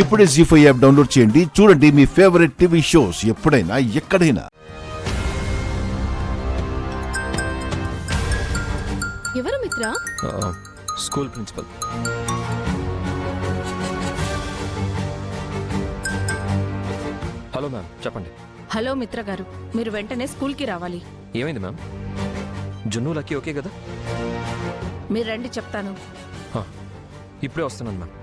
ఇప్పుడే జీ5 app download చేయండి. చూడండి మీ ఫేవరెట్ టీవీ షోస్ ఎప్పుడైనా ఎక్కడైనా. ఎవరు Mitra? School principal. Hello ma'am, చెప్పండి. హలో మిత్ర గారు, మీరు వెంటనే స్కూల్కి రావాలి. ఏమైంది మ్యామ్? జున్ను లక్కీ ఓకే కదా? మీరు రండి, చెప్తాను. ఇప్పుడే వస్తున్నాను మ్యామ్.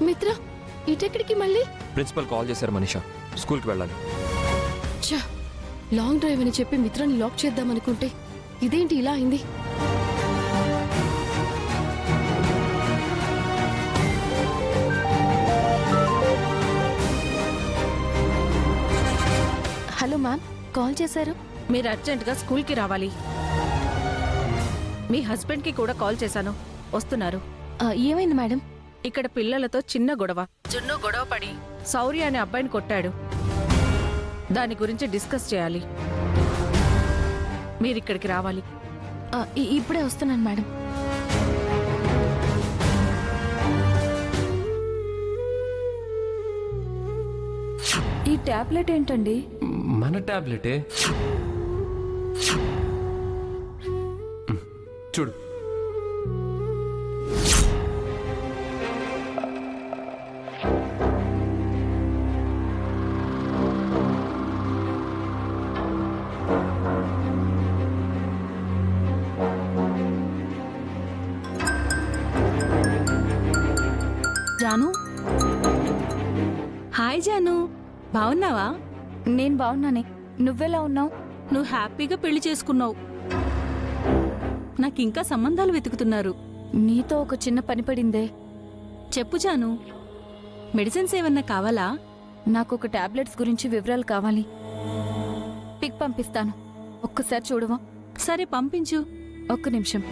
మిత్ర, ఇటెక్కడికి మళ్ళీ? ప్రిన్సిపల్ కాల్ చేశారు మనీషా, స్కూల్కి వెళ్ళాలి. ఛా, లాంగ్ డ్రైవ్ అని చెప్పి మిత్రాన్ని లాక్ చేద్దామనుకుంటే ఇదేంటి ఇలా అయింది? హలో మ్యామ్, కాల్ చేశారు. మీరు అర్జెంటుగా స్కూల్కి రావాలి. మీ హస్బెండ్కి కూడా కాల్ చేశాను, వస్తున్నారు. ఏమైంది మేడం? ఇక్కడ పిల్లలతో చిన్న గొడవ. జున్ను గొడవ పడి శౌర్య అనే అబ్బాయిని కొట్టాడు. దాని గురించి డిస్కస్ చేయాలి. మీరిక్కడికి రావాలి. ఇప్పుడే వస్తున్నాను మేడం. ఈ టాబ్లెట్ ఏంటండి? మన టాబ్లెటే. చూడు. జాను, హాయ్ జాను, బావున్నావా? నేను బాగున్నానే, నువ్వెలా ఉన్నావు? నువ్వు హ్యాపీగా పెళ్లి చేసుకున్నావు. నాకింకా సంబంధాలు వెతుకుతున్నారు. నీతో ఒక చిన్న పని పడిందే. చెప్పు జాను, మెడిసిన్స్ ఏమన్నా కావాలా? నాకు ఒక టాబ్లెట్స్ గురించి వివరాలు కావాలి. పిక్ పంపిస్తాను, ఒక్కసారి చూడవా? సరే, పంపించు. ఒక్క నిమిషం.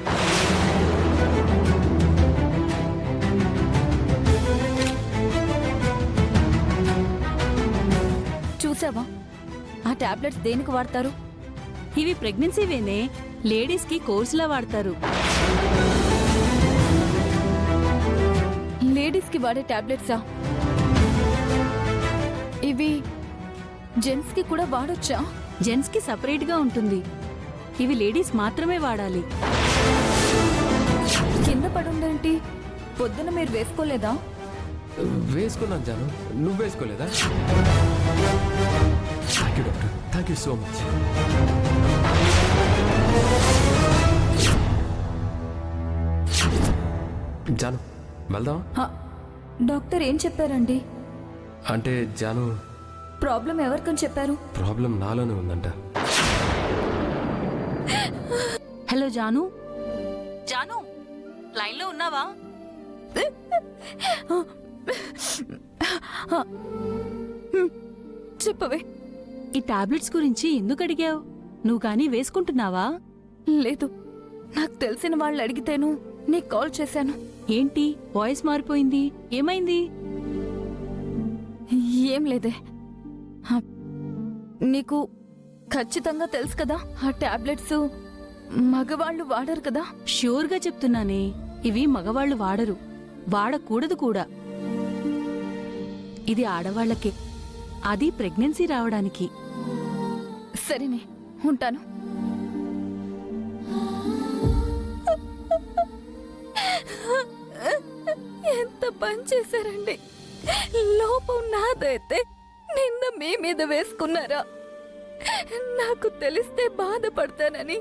చూసావా, ఆ టాబ్లెట్స్ దేనికి వాడతారు? ఇవి ప్రెగ్నెన్సీవేనే, లేడీస్కి కోర్సులా వాడతారు. లేడీస్కి వాడే టాబ్లెట్సా? ఇవి జెంట్స్కి కూడా వాడొచ్చా? జెంట్స్కి సపరేట్గా ఉంటుంది. ఇవి లేడీస్ మాత్రమే వాడాలి. కింద పడుందేంటి? పొద్దున మీరు వేసుకోలేదా? వేసుకున్నాను జాను, నువ్వు వేసుకోలేదా? Thank you doctor, thank you so much. Jaanu, వెళ్దామా? డాక్టర్ ఏం చెప్పారండి? అంటే జాను, ప్రాబ్లం ఎవరికని చెప్పారు? ప్రాబ్లం నాలోనే ఉందంట. హలో జాను, జాను, లైన్లో ఉన్నావా? చెప్పవే. ఈ టాబ్లెట్స్ గురించి ఎందుకు అడిగావు? నువ్వు కానీ వేసుకుంటున్నావా? లేదు, నాకు తెలిసిన వాళ్ళు అడిగితేను నీకు కాల్ చేశాను. ఏంటి వాయిస్ మారిపోయింది? ఏమైంది? ఏం లేదే. నీకు ఖచ్చితంగా తెలుసు కదా, ఆ టాబ్లెట్స్ మగవాళ్ళు వాడరు కదా? ష్యూర్గా చెప్తున్నానే, ఇవి మగవాళ్ళు వాడరు, వాడకూడదు కూడా. ఇది ఆడవాళ్లకే, అది ప్రెగ్నెన్సీ రావడానికి. సరేనే, ఉంటాను. ఎంత పని చేశారండి. లోపం నాదైతే నిన్న మీ మీద వేసుకున్నారా? నాకు తెలిస్తే బాధపడతానని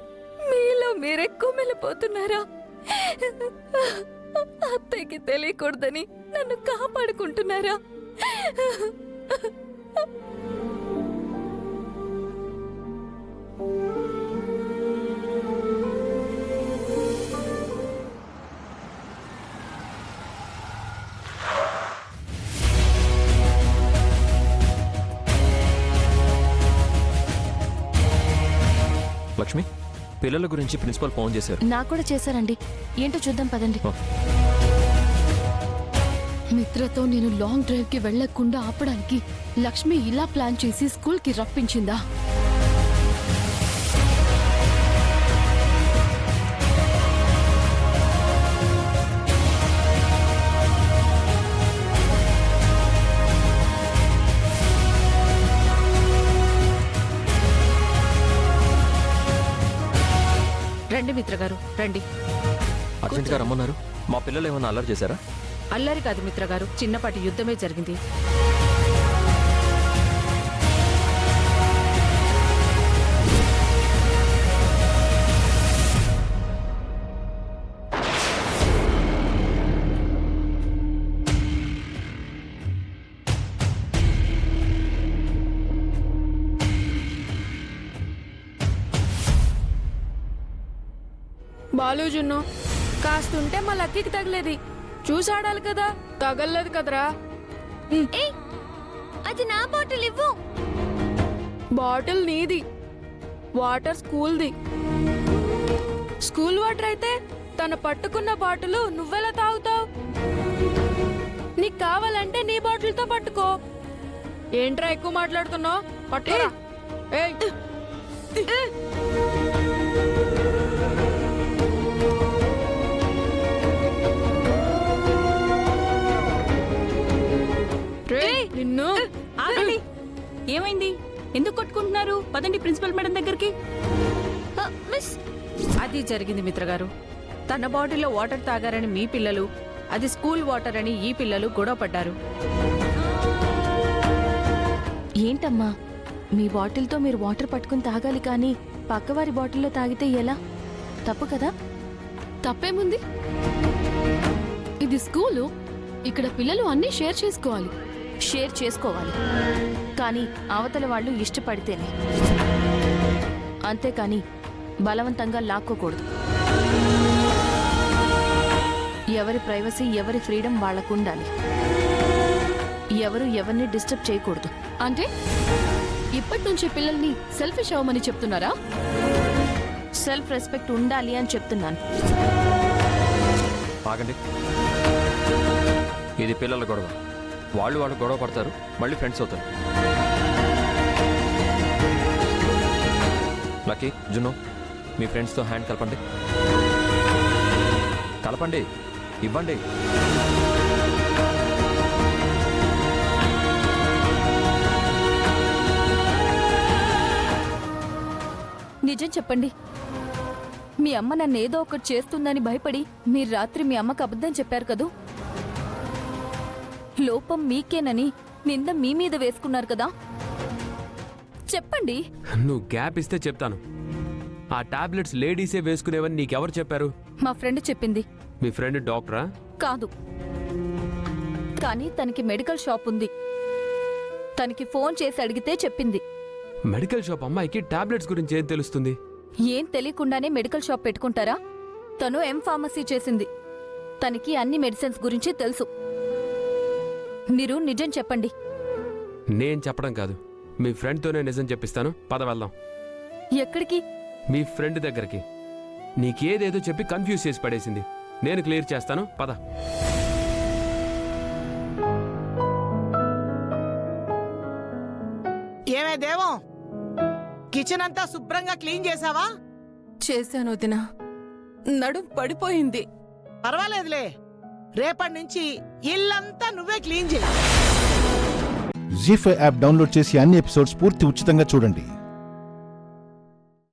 మీలో మీరే కుమిలిపోతున్నారా? అత్తయ్యకి తెలియకూడదని నన్ను కాపాడుకుంటున్నారా? లక్ష్మి, పిల్లల గురించి ప్రిన్సిపల్ ఫోన్ చేశారు. నాకు కూడా చేశారండి. ఏంటో చూద్దాం పదండి. మిత్రతో నేను లాంగ్ డ్రైవ్ కి వెళ్లకుండా ఆపడానికి లక్ష్మి ఇలా ప్లాన్ చేసి స్కూల్ కి రప్పించిందా? రండి మిత్ర గారు రండి. అర్జెంట్గా రమ్మన్నారు. మా పిల్లలు ఏమన్నా అల్లరి చేశారా? అల్లరి కాదు మిత్ర గారు, చిన్నపాటి యుద్ధమే జరిగింది. బాలు జున్ను కాస్తుంటే మా లక్కీకి తగిలేది. చూసాడాలి కదా, తగలలేదు కదరా. అది నా బాటిల్ ఇవ్వు. బాటిల్ నీది, వాటర్ స్కూల్ది. స్కూల్ వాటర్ అయితే తను పట్టుకున్న బాటిల్ నువ్వెలా తాగుతావు? నీకు కావాలంటే నీ బాటిల్తో పట్టుకో. ఏంట్రా ఎక్కువ మాట్లాడుతున్నావు? పట్టురా. ఏయ్ నిన్ను. ఆగండి. ఏమైంది? ఎందుకు కొట్టుకుంటున్నారు? పదండి ప్రిన్సిపల్ మేడం దగ్గరికి. మిస్, అది జరిగింది మిత్ర గారు. తన బాటిల్లో వాటర్ తాగారని మీ పిల్లలు, అది స్కూల్ వాటర్ అని ఈ పిల్లలు గొడవ పడ్డారు. ఏంటమ్మా, మీ బాటిల్తో మీరు వాటర్ పట్టుకుని తాగాలి కానీ పక్కవారి బాటిల్లో తాగితే ఎలా? తప్పు కదా? తప్పేముంది? ఇది స్కూలు, ఇక్కడ పిల్లలు అన్నీ షేర్ చేసుకోవాలి. షేర్ చేసుకోవాలి కానీ అవతల వాళ్ళు ఇష్టపడితేనే, అంతేకాని బలవంతంగా లాక్కోకూడదు. ఎవరి ప్రైవసీ, ఎవరి ఫ్రీడమ్ వాళ్లకు ఉండాలి. ఎవరు ఎవరిని డిస్టర్బ్ చేయకూడదు. అంటే ఇప్పటి నుంచి పిల్లల్ని సెల్ఫిష్ అవ్వమని చెప్తున్నారా? సెల్ఫ్ రెస్పెక్ట్ ఉండాలి అని చెప్తున్నాను. ఆగండి. ఇది పిల్లల గొడవ. వాళ్ళు గొడవ పడతారు, మళ్ళీ ఫ్రెండ్స్ అవుతారు. లక్కీ, జున్నో, మీ ఫ్రెండ్స్తో హ్యాండ్ కలపండి. కలపండి, ఇవ్వండి. నిజం చెప్పండి. మీ అమ్మ నన్ను ఏదో ఒకటి చేస్తుందని భయపడి మీరు రాత్రి మీ అమ్మకు అబద్ధం చెప్పారు కదూ? లోపం మీకేనని నింద మీ మీద వేసుకున్నారు కదా? చెప్పండి. నువ్వు గ్యాప్ ఇస్తే చెప్తాను. ఆ టాబ్లెట్స్ లేడీసే వేసుకునేవని నీకెవరు చెప్పారు? మా ఫ్రెండ్ చెప్పింది. మీ ఫ్రెండ్ డాక్టరా? కాదు, కానీ తనకి మెడికల్ షాప్ ఉంది. తనకి ఫోన్ చేసి అడిగితే చెప్పింది. మెడికల్ షాప్ అమ్మాయికి టాబ్లెట్స్ గురించి ఏం తెలుస్తుంది? ఏం తెలియకుండానే మెడికల్ షాప్ పెట్టుకుంటారా? తను ఫార్మసీ చేసింది. తనకి అన్ని మెడిసిన్స్ గురించి తెలుసు. మీరు నిజం చెప్పండి. నేను చెప్పడం కాదు, మీ ఫ్రెండ్తోనే నిజం చెప్పిస్తాను. పద వెళ్దాం. ఎక్కడికి? మీ ఫ్రెండ్ దగ్గరికి. నీకేదేదో చెప్పి కన్ఫ్యూజ్ చేసి పడేసింది. నేను క్లియర్ చేస్తాను. పద. ఏమే దేవం, కిచెన్ అంతా శుభ్రంగా క్లీన్ చేసావా? చేశాను వదినా, నడుం పడిపోయింది. పర్వాలేదులే, రేపటి నుంచి ఇల్లంతా నువ్వే క్లీన్ చేయి. జీ5 యాప్ డౌన్లోడ్ చేసి అన్ని ఎపిసోడ్స్ పూర్తి ఉచితంగా చూడండి.